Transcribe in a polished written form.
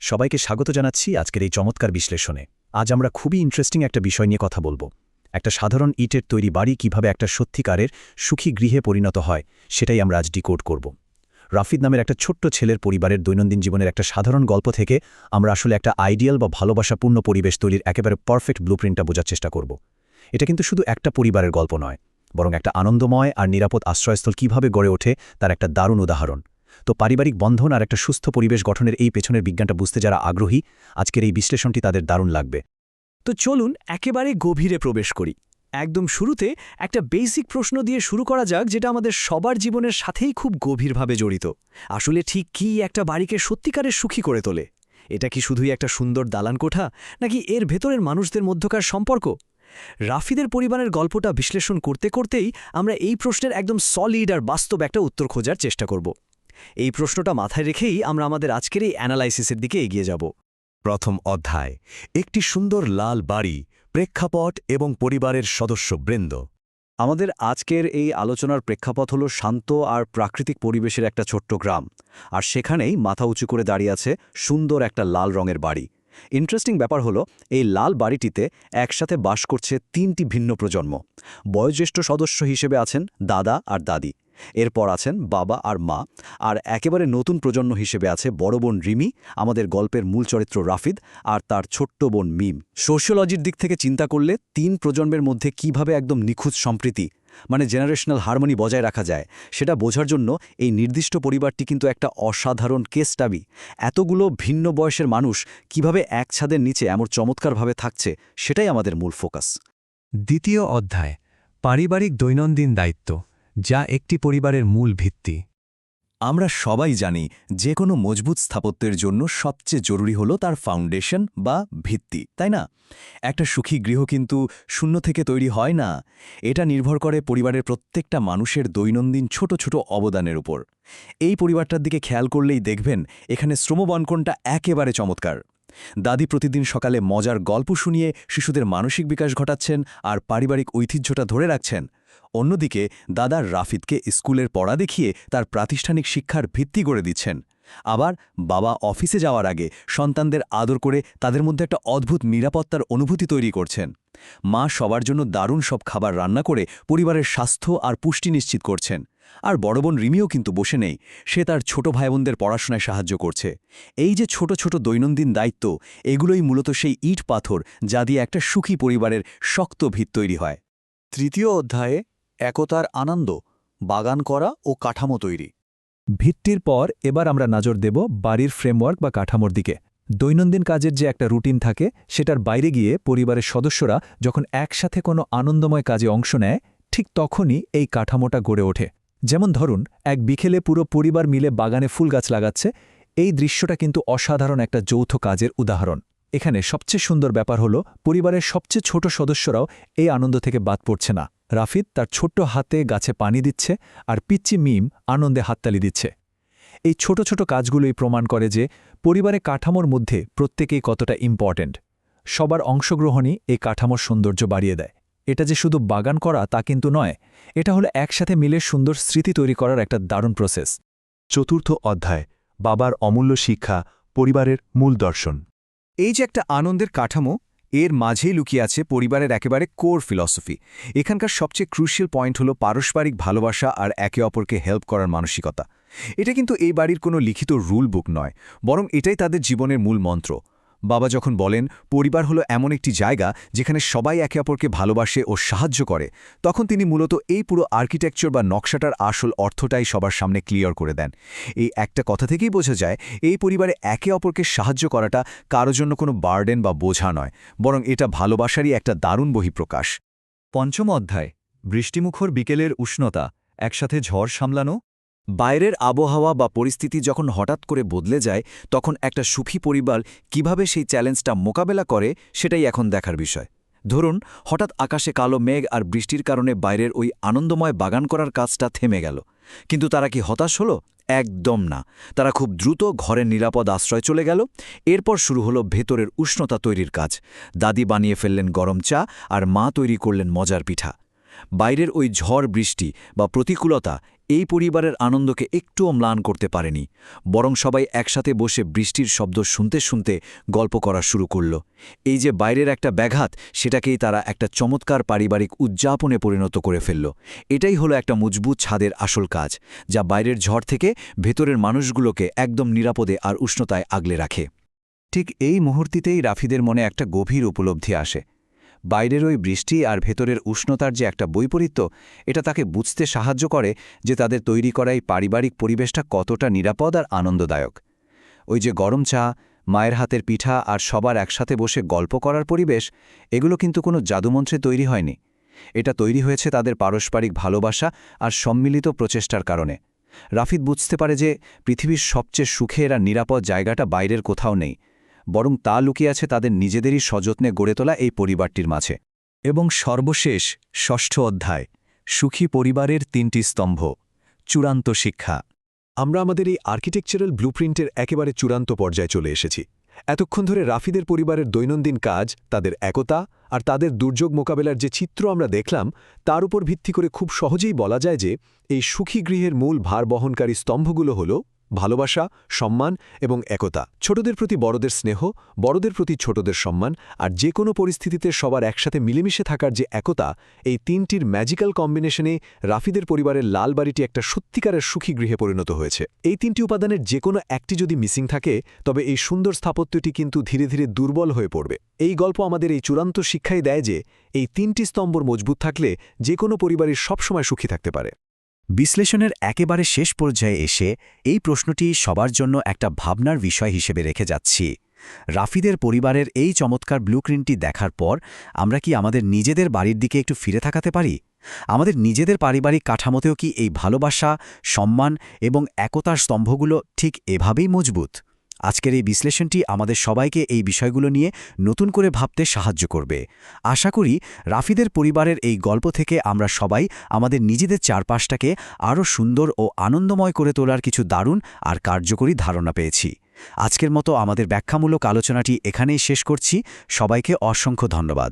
সবাইকে স্বাগত জানাচ্ছি আজকের এই চমৎকার বিশ্লেষণে। আজ আমরা খুবই ইন্টারেস্টিং একটা বিষয় নিয়ে কথা বলবো। একটা সাধারণ ইটের তৈরি বাড়ি কিভাবে একটা সত্যিকারের সুখী গৃহে পরিণত হয়, সেটাই আমরা আজ ডিকোড করব। রাফিদ নামের একটা ছোট্ট ছেলের পরিবারের দৈনন্দিন জীবনের একটা সাধারণ গল্প থেকে আমরা আসলে একটা আইডিয়াল বা ভালোবাসাপূর্ণ পরিবেশ তৈরির একেবারে পারফেক্ট ব্লুপ্রিন্টটা বোঝার চেষ্টা করব। এটা কিন্তু শুধু একটা পরিবারের গল্প নয়, বরং একটা আনন্দময় আর নিরাপদ আশ্রয়স্থল কিভাবে গড়ে ওঠে তার একটা দারুণ উদাহরণ। তো পারিবারিক বন্ধন আর একটা সুস্থ পরিবেশ গঠনের এই পেছনের বিজ্ঞানটা বুঝতে যারা আগ্রহী, আজকের এই বিশ্লেষণটি তাদের দারুণ লাগবে। তো চলুন একেবারে গভীরে প্রবেশ করি। একদম শুরুতে একটা বেসিক প্রশ্ন দিয়ে শুরু করা যাক, যেটা আমাদের সবার জীবনের সাথেই খুব গভীরভাবে জড়িত। আসলে ঠিক কী একটা বাড়িকে সত্যিকারের সুখী করে তোলে? এটা কি শুধুই একটা সুন্দর দালান কোঠা, নাকি এর ভেতরের মানুষদের মধ্যকার সম্পর্ক? রাফিদের পরিবারের গল্পটা বিশ্লেষণ করতে করতেই আমরা এই প্রশ্নের একদম সলিড আর বাস্তব একটা উত্তর খোঁজার চেষ্টা করব। এই প্রশ্নটা মাথায় রেখেই আমরা আমাদের আজকের এই অ্যানালাইসিসের দিকে এগিয়ে যাব। প্রথম অধ্যায়, একটি সুন্দর লাল বাড়ি, প্রেক্ষাপট এবং পরিবারের সদস্যবৃন্দ। আমাদের আজকের এই আলোচনার প্রেক্ষাপট হল শান্ত আর প্রাকৃতিক পরিবেশের একটা ছোট্ট গ্রাম, আর সেখানেই মাথা উঁচু করে দাঁড়িয়ে আছে সুন্দর একটা লাল রঙের বাড়ি। ইন্টারেস্টিং ব্যাপার হলো, এই লাল বাড়িটিতে একসাথে বাস করছে তিনটি ভিন্ন প্রজন্ম। বয়োজ্যেষ্ঠ সদস্য হিসেবে আছেন দাদা আর দাদি, এরপর আছেন বাবা আর মা, আর একেবারে নতুন প্রজন্ম হিসেবে আছে বড় বোন রিমি, আমাদের গল্পের মূল চরিত্র রাফিদ, আর তার ছোট্ট বোন মিম। সোশিওলজির দিক থেকে চিন্তা করলে তিন প্রজন্মের মধ্যে কিভাবে একদম নিখুঁত সম্প্রীতি, মানে জেনারেশনাল হারমোনি বজায় রাখা যায়, সেটা বোঝার জন্য এই নির্দিষ্ট পরিবারটি কিন্তু একটা অসাধারণ কেস স্টাডি। এতগুলো ভিন্ন বয়সের মানুষ কিভাবে এক ছাদের নিচে এমন চমৎকারভাবে থাকছে, সেটাই আমাদের মূল ফোকাস। দ্বিতীয় অধ্যায়, পারিবারিক দৈনন্দিন দায়িত্ব, যা একটি পরিবারের মূল ভিত্তি। আমরা সবাই জানি, যে কোনো মজবুত স্থাপত্যের জন্য সবচেয়ে জরুরি হলো তার ফাউন্ডেশন বা ভিত্তি, তাই না? একটা সুখী গৃহ কিন্তু শূন্য থেকে তৈরি হয় না। এটা নির্ভর করে পরিবারের প্রত্যেকটা মানুষের দৈনন্দিন ছোট ছোট অবদানের উপর। এই পরিবারটার দিকে খেয়াল করলেই দেখবেন, এখানে শ্রমবণ্টনটা একেবারে চমৎকার। দাদি প্রতিদিন সকালে মজার গল্প শুনিয়ে শিশুদের মানসিক বিকাশ ঘটাচ্ছেন আর পারিবারিক ঐতিহ্যটা ধরে রাখছেন। অন্যদিকে দাদা রাফিদকে স্কুলের পড়া দেখিয়ে তার প্রাতিষ্ঠানিক শিক্ষার ভিত্তি গড়ে দিচ্ছেন। আবার বাবা অফিসে যাওয়ার আগে সন্তানদের আদর করে তাদের মধ্যে একটা অদ্ভুত নিরাপত্তার অনুভূতি তৈরি করছেন। মা সবার জন্য দারুণ সব খাবার রান্না করে পরিবারের স্বাস্থ্য আর পুষ্টি নিশ্চিত করছেন। আর বড় বোন রিমিও কিন্তু বসে নেই, সে তার ছোট ভাইবোনদের পড়াশোনায় সাহায্য করছে। এই যে ছোট ছোট দৈনন্দিন দায়িত্ব, এগুলোই মূলত সেই ইট পাথর যা দিয়ে একটা সুখী পরিবারের শক্ত ভিত তৈরি হয়। তৃতীয় অধ্যায়ে একতার আনন্দ, বাগান করা ও কাঠামো তৈরি। ভিত্তির পর এবার আমরা নজর দেব বাড়ির ফ্রেমওয়ার্ক বা কাঠামোর দিকে। দৈনন্দিন কাজের যে একটা রুটিন থাকে, সেটার বাইরে গিয়ে পরিবারের সদস্যরা যখন একসাথে কোনো আনন্দময় কাজে অংশ নেয়, ঠিক তখনই এই কাঠামোটা গড়ে ওঠে। যেমন ধরুন, এক বিকেলে পুরো পরিবার মিলে বাগানে ফুল গাছ লাগাচ্ছে। এই দৃশ্যটা কিন্তু অসাধারণ একটা যৌথ কাজের উদাহরণ। এখানে সবচেয়ে সুন্দর ব্যাপার হলো, পরিবারের সবচেয়ে ছোট সদস্যরাও এই আনন্দ থেকে বাদ পড়ছে না। রাফিদ তার ছোট্ট হাতে গাছে পানি দিচ্ছে, আর পিচ্চি মিম আনন্দে হাততালি দিচ্ছে। এই ছোট ছোট কাজগুলোই প্রমাণ করে যে পরিবারের কাঠামোর মধ্যে প্রত্যেকেই কতটা ইম্পর্ট্যান্ট। সবার অংশগ্রহণই এই কাঠামোর সৌন্দর্য বাড়িয়ে দেয়। এটা যে শুধু বাগান করা তা কিন্তু নয়, এটা হলো একসাথে মিলে সুন্দর স্মৃতি তৈরি করার একটা দারুণ প্রসেস। চতুর্থ অধ্যায়, বাবার অমূল্য শিক্ষা, পরিবারের মূল দর্শন। এই যে একটা আনন্দের কাঠামো, এর মাঝেই লুকিয়ে আছে পরিবারের একেবারে কোর ফিলসফি। এখানকার সবচেয়ে ক্রুশিয়াল পয়েন্ট হলো পারস্পরিক ভালোবাসা আর একে অপরকে হেল্প করার মানসিকতা। এটা কিন্তু এই বাড়ির কোনো লিখিত রুল বুক নয়, বরং এটাই তাদের জীবনের মূল মন্ত্র। বাবা যখন বলেন পরিবার হলো এমন একটি জায়গা যেখানে সবাই একে অপরকে ভালোবাসে ও সাহায্য করে, তখন তিনি মূলত এই পুরো আর্কিটেকচার বা নকশাটার আসল অর্থটাই সবার সামনে ক্লিয়ার করে দেন। এই একটা কথা থেকেই বোঝা যায়, এই পরিবারে একে অপরকে সাহায্য করাটা কারো জন্য কোনো বার্ডেন বা বোঝা নয়, বরং এটা ভালোবাসারই একটা দারুণ বহিঃপ্রকাশ। পঞ্চম অধ্যায়, বৃষ্টিমুখর বিকেলের উষ্ণতা, একসাথে ঝড় সামলানো। বাইরের আবহাওয়া বা পরিস্থিতি যখন হঠাৎ করে বদলে যায়, তখন একটা সুখী পরিবার কিভাবে সেই চ্যালেঞ্জটা মোকাবেলা করে, সেটাই এখন দেখার বিষয়। ধরুন, হঠাৎ আকাশে কালো মেঘ আর বৃষ্টির কারণে বাইরের ওই আনন্দময় বাগান করার কাজটা থেমে গেল। কিন্তু তারা কি হতাশ হলো? একদম না। তারা খুব দ্রুত ঘরের নিরাপদ আশ্রয় চলে গেল। এরপর শুরু হলো ভেতরের উষ্ণতা তৈরির কাজ। দাদি বানিয়ে ফেললেন গরম চা, আর মা তৈরি করলেন মজার পিঠা। বাইরের ওই ঝড় বৃষ্টি বা প্রতিকূলতা, এই পরিবারের আনন্দকে একটুও ম্লান করতে পারেনি, বরং সবাই একসাথে বসে বৃষ্টির শব্দ শুনতে শুনতে গল্প করা শুরু করল। এই যে বাইরের একটা ব্যাঘাত, সেটাকেই তারা একটা চমৎকার পারিবারিক উদযাপনে পরিণত করে ফেলল। এটাই হলো একটা মজবুত ছাদের আসল কাজ, যা বাইরের ঝড় থেকে ভেতরের মানুষগুলোকে একদম নিরাপদে আর উষ্ণতায় আগলে রাখে। ঠিক এই মুহূর্তেই রাফিদের মনে একটা গভীর উপলব্ধি আসে। বাইরের ওই বৃষ্টি আর ভেতরের উষ্ণতার যে একটা বৈপরীত্য, এটা তাকে বুঝতে সাহায্য করে যে তাদের তৈরি করা এই পারিবারিক পরিবেশটা কতটা নিরাপদ আর আনন্দদায়ক। ওই যে গরম চা, মায়ের হাতের পিঠা আর সবার একসাথে বসে গল্প করার পরিবেশ, এগুলো কিন্তু কোনো জাদুমন্ত্রে তৈরি হয়নি। এটা তৈরি হয়েছে তাদের পারস্পরিক ভালোবাসা আর সম্মিলিত প্রচেষ্টার কারণে। রাফিদ বুঝতে পারে যে পৃথিবীর সবচেয়ে সুখের আর নিরাপদ জায়গাটা বাইরের কোথাও নেই, বরং তা লুকিয়ে আছে তাদের নিজেদেরই সযত্নে গড়ে তোলা এই পরিবারটির মাঝে। এবং সর্বশেষ ৬ষ্ঠ অধ্যায়, সুখী পরিবারের ৩টি স্তম্ভ, চূড়ান্ত শিক্ষা। আমরা আমাদের এই আর্কিটেকচারাল ব্লুপ্রিন্টের একেবারে চূড়ান্ত পর্যায়ে চলে এসেছি। এতক্ষণ ধরে রাফিদের পরিবারের দৈনন্দিন কাজ, তাদের একতা আর তাদের দুর্যোগ মোকাবেলার যে চিত্র আমরা দেখলাম, তার উপর ভিত্তি করে খুব সহজেই বলা যায় যে এই সুখী গৃহের মূল ভার বহনকারী স্তম্ভগুলো হল ভালোবাসা, সম্মান এবং একতা। ছোটদের প্রতি বড়দের স্নেহ, বড়দের প্রতি ছোটদের সম্মান, আর যে কোনো পরিস্থিতিতে সবার একসাথে মিলেমিশে থাকার যে একতা, এই তিনটির ম্যাজিক্যাল কম্বিনেশনে রাফিদের পরিবারের লাল বাড়িটি একটা সত্যিকারের সুখী গৃহে পরিণত হয়েছে। এই তিনটি উপাদানের যে কোনো একটি যদি মিসিং থাকে, তবে এই সুন্দর স্থাপত্যটি কিন্তু ধীরে ধীরে দুর্বল হয়ে পড়বে। এই গল্প আমাদের এই চূড়ান্ত শিক্ষাই দেয় যে এই তিনটি স্তম্ভর মজবুত থাকলে যে কোনো পরিবারই সবসময় সুখী থাকতে পারে। বিশ্লেষণের একেবারে শেষ পর্যায়ে এসে এই প্রশ্নটি সবার জন্য একটা ভাবনার বিষয় হিসেবে রেখে যাচ্ছি। রাফিদের পরিবারের এই চমৎকার ব্লুপ্রিন্টটি দেখার পর আমরা কি আমাদের নিজেদের বাড়ির দিকে একটু ফিরে তাকাতে পারি? আমাদের নিজেদের পারিবারিক কাঠামোতেও কি এই ভালোবাসা, সম্মান এবং একতার স্তম্ভগুলো ঠিক এভাবেই মজবুত? আজকের এই বিশ্লেষণটি আমাদের সবাইকে এই বিষয়গুলো নিয়ে নতুন করে ভাবতে সাহায্য করবে। আশা করি রাফিদের পরিবারের এই গল্প থেকে আমরা সবাই আমাদের নিজেদের চারপাশটাকে আরও সুন্দর ও আনন্দময় করে তোলার কিছু দারুণ আর কার্যকরী ধারণা পেয়েছি। আজকের মতো আমাদের ব্যাখ্যামূলক আলোচনাটি এখানেই শেষ করছি। সবাইকে অসংখ্য ধন্যবাদ।